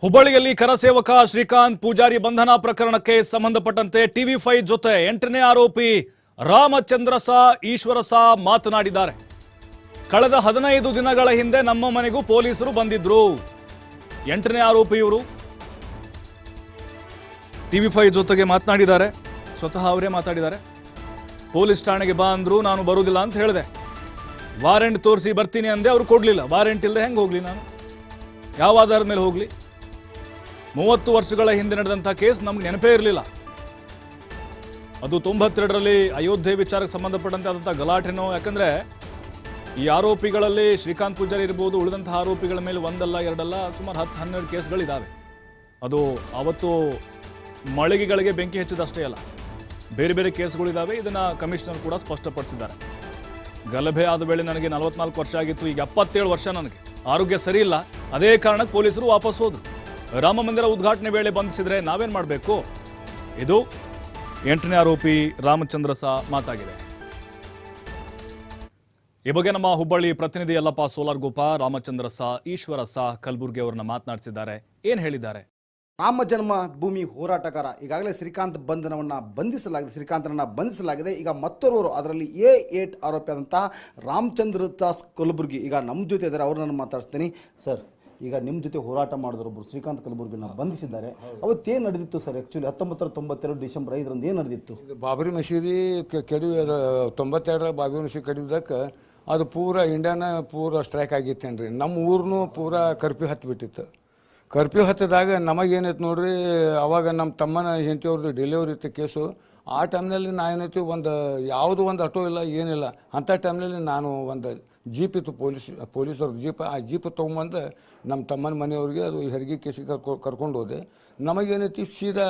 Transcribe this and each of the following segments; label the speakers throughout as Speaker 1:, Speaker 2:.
Speaker 1: ಹುಬ್ಬಳ್ಳಿಯಲ್ಲಿ ಕರಸೇವಕ ಶ್ರೀಕಾಂತ್ ಪೂಜಾರಿ ಬಂಧನ ಪ್ರಕರಣಕ್ಕೆ ಸಂಬಂಧಪಟ್ಟಂತೆ ಟಿವಿ5 ಜೊತೆ 8ನೇ ಆರೋಪಿ ರಾಮಚಂದ್ರಸ ಈಶ್ವರಸ ಮಾತನಾಡಿದ್ದಾರೆ. ಕಳೆದ 15 ದಿನಗಳ ಹಿಂದೆ ನಮ್ಮ ಮನೆಗೂ ಪೊಲೀಸರು ಬಂದಿದ್ರು. 8ನೇ ಆರೋಪಿ ಇವರು ಟಿವಿ5 ಜೊತೆಗೆ ಮಾತನಾಡಿದ್ದಾರೆ. ಸ್ವತಃ ಅವರೇ ಮಾತಾಡಿದ್ದಾರೆ. ಪೊಲೀಸ್ ಠಾಣೆಗೆ ಬಾ ಅಂದ್ರು, ನಾನು ಬರುವುದಿಲ್ಲ ಅಂತ ಹೇಳಿದೆ. ವಾರೆಂಟ್ ತೋರಿಸಿ ಬರ್ತೀನಿ ಅಂದೆ, ಅವರು ಕೊಡ್ಲಿಲ್ಲ. ವಾರೆಂಟ್ ಇಲ್ಲದೆ ಹೆಂಗೆ ಹೋಗ್ಲಿ, ನಾನು ಯಾವ ಆಧಾರದ ಮೇಲೆ ಹೋಗ್ಲಿ? 30 ವರ್ಷಗಳ ಹಿಂದೆ ನಡೆದಂಥ ಕೇಸ್ ನಮ್ಗೆ ನೆನಪೇ ಇರಲಿಲ್ಲ. ಅದು 92ರಲ್ಲಿ ಅಯೋಧ್ಯೆ ವಿಚಾರಕ್ಕೆ ಸಂಬಂಧಪಟ್ಟಂತೆ ಆದಂಥ ಗಲಾಟೆನೋ. ಯಾಕಂದ್ರೆ ಈ ಆರೋಪಿಗಳಲ್ಲಿ ಶ್ರೀಕಾಂತ್ ಪೂಜಾರಿ ಇರ್ಬೋದು, ಉಳಿದಂತಹ ಆರೋಪಿಗಳ ಮೇಲೆ ಒಂದಲ್ಲ ಎರಡಲ್ಲ ಸುಮಾರು 10-12 ಕೇಸ್ಗಳಿದ್ದಾವೆ. ಅದು ಅವತ್ತು ಮಳಿಗೆಗಳಿಗೆ ಬೆಂಕಿ ಹಚ್ಚಿದಷ್ಟೇ ಅಲ್ಲ, ಬೇರೆ ಬೇರೆ ಕೇಸ್ಗಳಿದ್ದಾವೆ. ಇದನ್ನ ಕಮಿಷನರ್ ಕೂಡ ಸ್ಪಷ್ಟಪಡಿಸಿದ್ದಾರೆ. ಗಲಭೆ ಆದ ವೇಳೆ ನನಗೆ 44 ವರ್ಷ ಆಗಿತ್ತು, ಈಗ 77 ವರ್ಷ. ನನಗೆ ಆರೋಗ್ಯ ಸರಿ ಇಲ್ಲ, ಅದೇ ಕಾರಣಕ್ಕೆ ಪೊಲೀಸರು ವಾಪಸ್ ಹೋದ್ರು. ರಾಮ ಮಂದಿರ ಉದ್ಘಾಟನೆ ವೇಳೆ ಬಂಧಿಸಿದ್ರೆ ನಾವೇನ್ ಮಾಡಬೇಕು? ಇದು 8ನೇ ಆರೋಪಿ ರಾಮಚಂದ್ರಸ ಮಾತಾಗಿದೆ. ಈ ಬಗ್ಗೆ ನಮ್ಮ ಹುಬ್ಬಳ್ಳಿ ಪ್ರತಿನಿಧಿ ಯಲ್ಲಪ್ಪ ಸೋಲಾರ್ಗೋಪ ರಾಮಚಂದ್ರಸ ಈಶ್ವರಸ ಕಲಬುರ್ಗಿ ಅವರನ್ನ ಮಾತನಾಡಿಸಿದ್ದಾರೆ. ಏನ್ ಹೇಳಿದ್ದಾರೆ?
Speaker 2: ರಾಮ ಜನ್ಮ ಭೂಮಿ ಹೋರಾಟಗಾರ ಈಗಾಗಲೇ ಶ್ರೀಕಾಂತ್ ಶ್ರೀಕಾಂತನನ್ನ ಬಂಧಿಸಲಾಗಿದೆ. ಈಗ ಮತ್ತೋರ್ವರು ಅದರಲ್ಲಿ A8 ಆರೋಪಿಯಾದಂತಹ ರಾಮಚಂದ್ರ ದಾಸ್ ಕಲಬುರ್ಗಿ ಈಗ ನಮ್ಮ ಜೊತೆ ಇದ್ದಾರೆ. ಅವ್ರನ್ನ ಮಾತಾಡ್ತೀನಿ. ಸರ್, ಈಗ ನಿಮ್ಮ ಜೊತೆ ಹೋರಾಟ ಮಾಡಿದರೊಬ್ಬರು ಶ್ರೀಕಾಂತ್ ಕಲಬುರ್ಗಿನ ಬಂಧಿಸಿದ್ದಾರೆ. ಅವತ್ತೇನು ನಡೆದಿತ್ತು ಸರ್? ಆ್ಯಕ್ಚುಲಿ 1992 ಡಿಸೆಂಬರ್ 5ರಂದು ಏನು ನಡೆದಿತ್ತು?
Speaker 3: ಬಾಬರಿ ಮಸೀದಿ ಕೆಡವಿ 92ರ ಬಾಬರಿ ಮಸೀದಿ ಕೆಡವಿದಕ್ಕೆ ಅದು ಪೂರ ಇಂಡಿಯಾನ ಪೂರ ಸ್ಟ್ರೈಕ್ ಆಗಿತ್ತೇನ್ರಿ. ನಮ್ಮ ಊರ್ನು ಪೂರ ಕರ್ಫ್ಯೂ ಹತ್ತಿಬಿಟ್ಟಿತ್ತು. ಕರ್ಫ್ಯೂ ಹತ್ತಿದಾಗ ನಮಗೇನೈತೆ ನೋಡ್ರಿ, ಅವಾಗ ನಮ್ಮ ತಮ್ಮನ ಹೆಂಡತಿಯವ್ರದ್ದು ಡೆಲಿವರಿ ಇತ್ತು ಕೇಸು. ಆ ಟೈಮ್ನಲ್ಲಿ ಏನೈತಿ ಯಾವುದೋ ಒಂದು ಆಟೋ ಇಲ್ಲ, ಏನಿಲ್ಲ. ಅಂಥ ಟೈಮ್ನಲ್ಲಿ ನಾನು ಒಂದು ಜೀಪ್ ಇತ್ತು, ಪೊಲೀಸವ್ರ ಜೀಪ್. ಆ ಜೀಪ್ ತೊಗೊಂಬಂದು ನಮ್ಮ ತಮ್ಮನ ಮನೆಯವ್ರಿಗೆ ಅದು ಹೆರಿಗೆ ಕೇಸಿಗೆ ಕರ್ಕೊಂಡು ಹೋದೆ. ನಮಗೇನೈತಿ ಸೀದಾ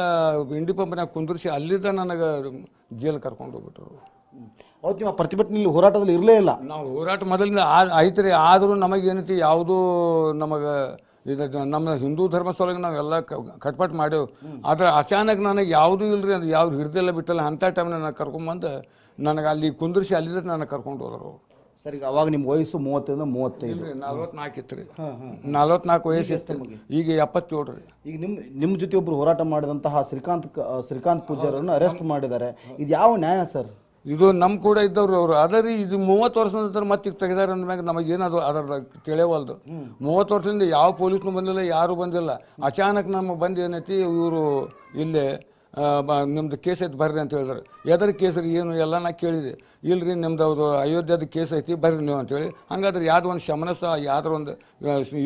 Speaker 3: ಇಂಡಿ ಪಂಪ್ನಾಗ ಕುಂದಿರಿಸಿ ಅಲ್ಲಿದ್ದ ನನಗೆ ಜೈಲ್ ಕರ್ಕೊಂಡು ಹೋಗ್ಬಿಟ್ರು.
Speaker 2: ಅವತ್ತು ನೀವು ಪ್ರತಿಭಟನೆಯಲ್ಲಿ ಹೋರಾಟದಲ್ಲಿ ಇರಲೇ ಇಲ್ಲ?
Speaker 3: ನಾವು ಹೋರಾಟ ಮೊದಲಿಂದ ಐತ್ರಿ. ಆದರೂ ನಮಗೇನೈತಿ ಯಾವುದೂ ನಮಗೆ ಇದು ನಮ್ಮ ಹಿಂದೂ ಧರ್ಮಸ್ಥಳಕ್ಕೆ ನಾವೆಲ್ಲ ಕಟ್ಪಾಟ್ ಮಾಡೇವು. ಆದ್ರೆ ಅಚಾನಕ್ ನನಗೆ ಯಾವುದೂ ಇಲ್ರಿ, ಅದು ಯಾವ್ದು ಹಿಡ್ದೆಲ್ಲ ಬಿಟ್ಟಲ್ಲ. ಅಂಥ ಟೈಮ್ ನನಗೆ ಕರ್ಕೊಂಬಂದು ನನಗೆ ಅಲ್ಲಿ ಕುಂದಿರಿಸಿ ಅಲ್ಲಿದ್ದ ನನಗೆ ಕರ್ಕೊಂಡು ಹೋದರು.
Speaker 2: ಸರ್, ಈಗ ಅವಾಗ ನಿಮ್ಮ ವಯಸ್ಸು 30-35?
Speaker 3: 44 ಇತ್ತು ರೀ. 44 ವಯಸ್ಸು ಇತ್ತು. ಈಗ 77 ರೀ. ಈಗ
Speaker 2: ನಿಮ್ಮ ಜೊತೆ ಒಬ್ರು ಹೋರಾಟ ಮಾಡಿದಂತಹ ಶ್ರೀಕಾಂತ್ ಪೂಜಾರನ್ನು ಅರೆಸ್ಟ್ ಮಾಡಿದ್ದಾರೆ. ಇದು ಯಾವ ನ್ಯಾಯ ಸರ್?
Speaker 3: ಇದು ನಮ್ಮ ಕೂಡ ಇದ್ದವ್ರು ಅವರು. ಅದರಿ ಇದು 30 ವರ್ಷದ ನಂತರ ಮತ್ತೆ ಈಗ ತೆಗೆದಾರೆ ಅಂದ್ಮ್ಯಾಗ ನಮಗೇನದು ಅದರ ತಿಳಿಯವಲ್ದು. 30 ವರ್ಷದಿಂದ ಯಾವ ಪೊಲೀಸ್ನು ಬಂದಿಲ್ಲ, ಯಾರು ಬಂದಿಲ್ಲ. ಅಚಾನಕ್ ನಮಗೆ ಬಂದು ಏನೈತಿ, ಇವರು ಇಲ್ಲೇ ನಿಮ್ದು ಕೇಸ್ ಐತಿ ಬರ್ರಿ ಅಂತ ಹೇಳಿದ್ರು. ಎದರ ಕೇಸ್ರಿ ಏನು ಎಲ್ಲ ನಾ ಕೇಳಿದೆ. ಇಲ್ರಿ ನಿಮ್ದು ಅದು ಅಯೋಧ್ಯದ ಕೇಸ್ ಐತಿ ಬರ್ರಿ ನೀವು ಅಂತೇಳಿ. ಹಂಗಾದ್ರೆ ಯಾವ್ದು ಒಂದು ಶಮನಸ ಯಾವ್ದಾರ ಒಂದು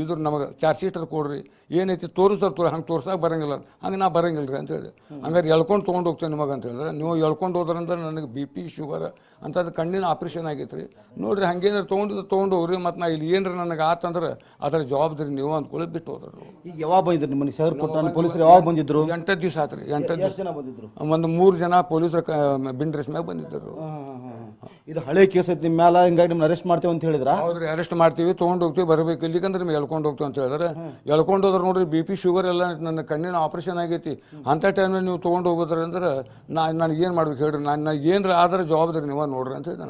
Speaker 3: ಇದ್ರ ನಮಗೆ ಚಾರ್ಜ್ ಶೀಟರ್ ಕೊಡ್ರಿ, ಏನೈತಿ ತೋರಿಸ್ತಾರೆ. ಹಂಗೆ ತೋರ್ಸಕ್ಕೆ ಬರಂಗಿಲ್ಲ. ಹಂಗೆ ನಾ ಬರಂಗಿಲ್ಲ ರೀ ಅಂತ ಹೇಳಿ. ಹಂಗಾದ್ರೆ ಎಳ್ಕೊಂಡು ತೊಗೊಂಡು ಹೋಗ್ತೇನೆ ನಿಮಗೆ ಅಂತ ಹೇಳಿದ್ರೆ, ನೀವು ಎಳ್ಕೊಂಡು ಹೋದ್ರಂದ್ರೆ ನನಗೆ BP ಶುಗರ್ ಅಂಥದ್ದು ಕಣ್ಣಿನ ಆಪ್ರೇಷನ್ ಆಗೈತೆ ರೀ. ನೋಡಿರಿ ಹಂಗೇನಾರು ತೊಗೊಂಡು ಹೋಗ್ರಿ. ಮತ್ತು ನಾ ಇಲ್ಲಿ ಏನ್ರಿ ನನಗೆ ಆತಂದ್ರೆ ಅದರ ಜವಾಬ್ದಾರಿ ನೀವು ಅಂದ್ಕೊಳ್ಳಿ ಬಿಟ್ಟು ಹೋದ್ರು.
Speaker 2: ಈಗ ಯಾವಾಗ ಬಂದಿದ್ರು ನಿಮ್ಮನೆ ಸರ್? ಪೊಲೀಸರು ಯಾವಾಗ ಬಂದಿದ್ರು?
Speaker 3: 8 ದಿವಸ ಆತ್ರಿ. 8 ದಿವಸ
Speaker 2: ಬಂದಿದ್ರು.
Speaker 3: ಒಂದು 3 ಜನ ಪೊಲೀಸರ ಬಿನ್ ಡ್ರೆಸ್ ಮ್ಯಾಗ ಬಂದಿದ್ದರು.
Speaker 2: ಇದು ಹಳೆ ಕೇಸ್ ಐತಿ ನಿಮ್ಮ ಮ್ಯಾಲ, ಹಿಂಗಾಗಿ ನಿಮ್ನ ಅರೆಸ್ಟ್ ಮಾಡ್ತೇವೆ ಅಂತ ಹೇಳಿದ್ರ?
Speaker 3: ಹೌದ್ರಿ, ಅರೆಸ್ಟ್ ಮಾಡ್ತೀವಿ, ತೊಗೊಂಡು ಹೋಗ್ತೀವಿ, ಬರಬೇಕು ಇಲ್ಲಿಕಂದ್ರೆ ನಿಮ್ಗೆ ಎಳ್ಕೊಂಡು ಹೋಗ್ತೀವಿ ಅಂತ ಹೇಳಿದ್ರೆ. ಎಳ್ಕೊಂಡು ಹೋದ್ರೆ ನೋಡ್ರಿ BP ಶುಗರ್ ಎಲ್ಲ ನನ್ನ ಕಣ್ಣಿನ ಆಪರೇಷನ್ ಆಗೈತಿ. ಅಂಥ ಟೈಮ್ನಲ್ಲಿ ನೀವು ತೊಗೊಂಡು ಹೋಗೋದ್ರ ಅಂದ್ರೆ ನನಗೇನು ಮಾಡ್ಬೇಕು ಹೇಳ್ರಿ? ನನಗೆ ಏನ್ರ ಆದ್ರೆ ಜವಾಬ್ದಾರಿ ನೀವು ನೋಡ್ರಿ ಅಂತ ಹೇಳಿದೆ.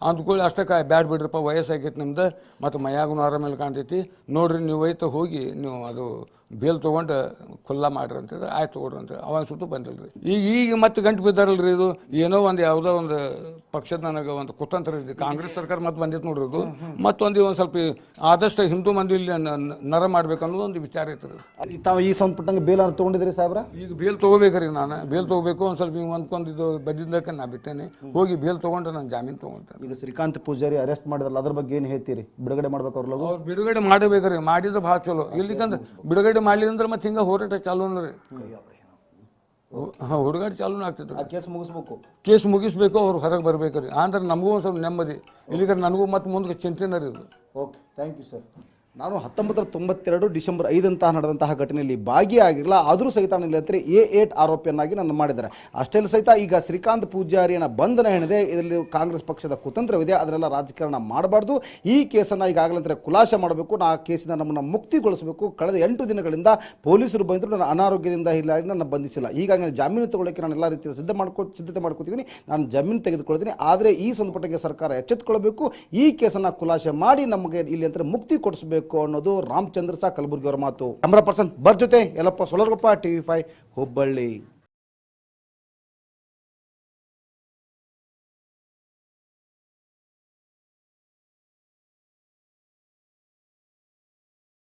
Speaker 3: ಅಂದ್ಕೊಳ್ಳಿ ಅಷ್ಟಕ್ಕೆ ಬ್ಯಾಡ್ ಬಿಡ್ರಪ್ಪ, ವಯಸ್ಸಾಗೈತಿ ನಿಮ್ದು, ಮತ್ತು ಮೈಯಾಗೂ ಆರಾಮೇಲೆ ಕಾಣ್ತೈತಿ, ನೋಡ್ರಿ ನೀವು ಐತ ಹೋಗಿ ನೀವು ಅದು ಬೇಲ್ ತೊಗೊಂಡು ಖುಲ್ಲಾ ಮಾಡ್ರಿ ಅಂತಂದ್ರೆ ಆಯ್ತು ತೊಗೊಡ್ರಿ ಅಂತ. ಅವಾಗ ಸುಟ್ಟು ಬಂದಿಲ್ಲ ರೀ. ಈಗ ಮತ್ತೆ ಗಂಟು ಬಿದ್ದಾರಲ್ರಿ. ಇದು ಏನೋ ಒಂದು ಯಾವುದೋ ಒಂದು ಪಕ್ಷದ ನನಗೆ ಒಂದು ಕುತಂತ್ರ ಇದೆ. ಕಾಂಗ್ರೆಸ್ ಸರ್ಕಾರ ಮತ್ತೆ ಬಂದಿತ್ತು ನೋಡ್ರಿ. ಇದು ಮತ್ತೊಂದು ಸ್ವಲ್ಪ ಆದಷ್ಟು ಹಿಂದೂ ಮಂದಿ ಇಲ್ಲಿ ನರ ಮಾಡ್ಬೇಕು ಅನ್ನೋದು ಒಂದು ವಿಚಾರ ಐತ್ರಿ.
Speaker 2: ತಾವು ಈ ಸಂಪುಟ್ಟಂಗೆ ಬೇಲ್ ತೊಗೊಂಡಿದ್ರಿ ಸಾಹೇಬ್ರ?
Speaker 3: ಈಗ ಬೇಲ್ ತೊಗೋಬೇಕ್ರಿ. ನಾನು ಬೇಲ್ ತೊಗೋಬೇಕು. ಒಂದು ಸ್ವಲ್ಪ ಹಿಂಗೆ ಅಂದ್ಕೊಂಡು ಇದು ಬಂದಿದ್ದಕ್ಕೆ ನಾ ಬಿಟ್ಟೇನೆ. ಹೋಗಿ ಬೇಲ್ ತೊಗೊಂಡು ನಾನು ಜಾಮೀನು ತೊಗೊಂತೇನೆ.
Speaker 2: ಈಗ ಶ್ರೀಕಾಂತ್ ಪೂಜಾರಿ ಅರೆಸ್ಟ್ ಮಾಡಿದ್ರಲ್ಲ, ಅದ್ರ ಬಗ್ಗೆ ಏನು ಹೇಳ್ತೀರಿ? ಬಿಡುಗಡೆ ಮಾಡ್ಬೇಕು ಅವ್ರಲ್ಲ?
Speaker 3: ಅವ್ರು ಬಿಡುಗಡೆ ಮಾಡಬೇಕ್ರಿ. ಮಾಡಿದ್ರೆ ಭಾಳ ಚಲೋ. ಇಲ್ಲಿಕಂದ್ರೆ ಬಿಡುಗಡೆ ಮಾಡಲಿ ಅಂದ್ರೆ ಮತ್ತೆ ಹಿಂಗೆ ಹೋರಾಟ ಚಾಲು ಅಂದ್ರೆ ಹುಡುಗಾಟ ಚಾಲೂನು ಆಗ್ತೈತೆ. ಕೇಸ್ ಮುಗಿಸ್ಬೇಕು, ಅವ್ರು ಹೊರಗೆ ಬರ್ಬೇಕ್ರಿ. ಅಂದ್ರೆ ನಮಗೂ ಒಂದು ಸ್ವಲ್ಪ ನೆಮ್ಮದಿ. ಇಲ್ಲಿಗೆ ನನಗೂ ಮತ್ತೆ ಮುಂದೆ ಚಿಂತೆನ ರೀ ಇದು.
Speaker 2: Okay, thank you sir. ನಾನು 1992 ಡಿಸೆಂಬರ್ 5 ನಡೆದಂತಹ ಘಟನೆಯಲ್ಲಿ ಭಾಗಿಯಾಗಿರಲಿಲ್ಲ. ಆದರೂ ಸಹಿತ ನನಗೆ A8 ಆರೋಪಿಯನ್ನಾಗಿ ನನ್ನ ಮಾಡಿದ್ದಾರೆ. ಅಷ್ಟೇ ಸಹಿತ ಈಗ ಶ್ರೀಕಾಂತ್ ಪೂಜಾರಿಯನ್ನ ಬಂಧನ ಏನಿದೆ, ಇದರಲ್ಲಿ ಕಾಂಗ್ರೆಸ್ ಪಕ್ಷದ ಕುತಂತ್ರವಿದೆ. ಅದನ್ನೆಲ್ಲ ರಾಜಕಾರಣ ಮಾಡಬಾರ್ದು. ಈ ಕೇಸನ್ನು ಈಗಾಗಲೇ ಖುಲಾಸೆ ಮಾಡಬೇಕು. ಆ ಕೇಸಿಂದ ನಮ್ಮನ್ನು ಮುಕ್ತಿಗೊಳಿಸಬೇಕು. ಕಳೆದ 8 ದಿನಗಳಿಂದ ಪೊಲೀಸರು ಬಂದರು, ನನ್ನ ಅನಾರೋಗ್ಯದಿಂದ ಹೀಗಾಗಿ ನನ್ನ ಬಂಧಿಸಿಲ್ಲ. ಹೀಗಾಗಿ ನಾನು ಜಾಮೀನು ತಗೊಳ್ಳೋಕ್ಕೆ ನಾನು ಎಲ್ಲ ರೀತಿಯ ಸಿದ್ಧತೆ ಮಾಡ್ಕೊತಿದ್ದೀನಿ. ನಾನು ಜಾಮೀನು ತೆಗೆದುಕೊಳ್ತೀನಿ. ಆದರೆ ಈ ಸಂದರ್ಭಕ್ಕೆ ಸರ್ಕಾರ ಎಚ್ಚೆತ್ತುಕೊಳ್ಬೇಕು. ಈ ಕೇಸನ್ನು ಖುಲಾಸೆ ಮಾಡಿ ನಮಗೆ ಇಲ್ಲಿ ಅಂತ ಮುಕ್ತಿ ಕೊಡಿಸಬೇಕು ಮಾಡಬೇಕು ಅನ್ನೋದು ರಾಮಚಂದ್ರ ಸಾ ಕಲಬುರ್ಗಿ ಅವರ ಮಾತು. ಕ್ಯಾಮ್ರಾ ಪರ್ಸನ್ ಬರ್ ಜೊತೆ ಯಲ್ಲಪ್ಪ ಸೊಲರ್ಗೊಪ್ಪ, TV5 ಹುಬ್ಬಳ್ಳಿ.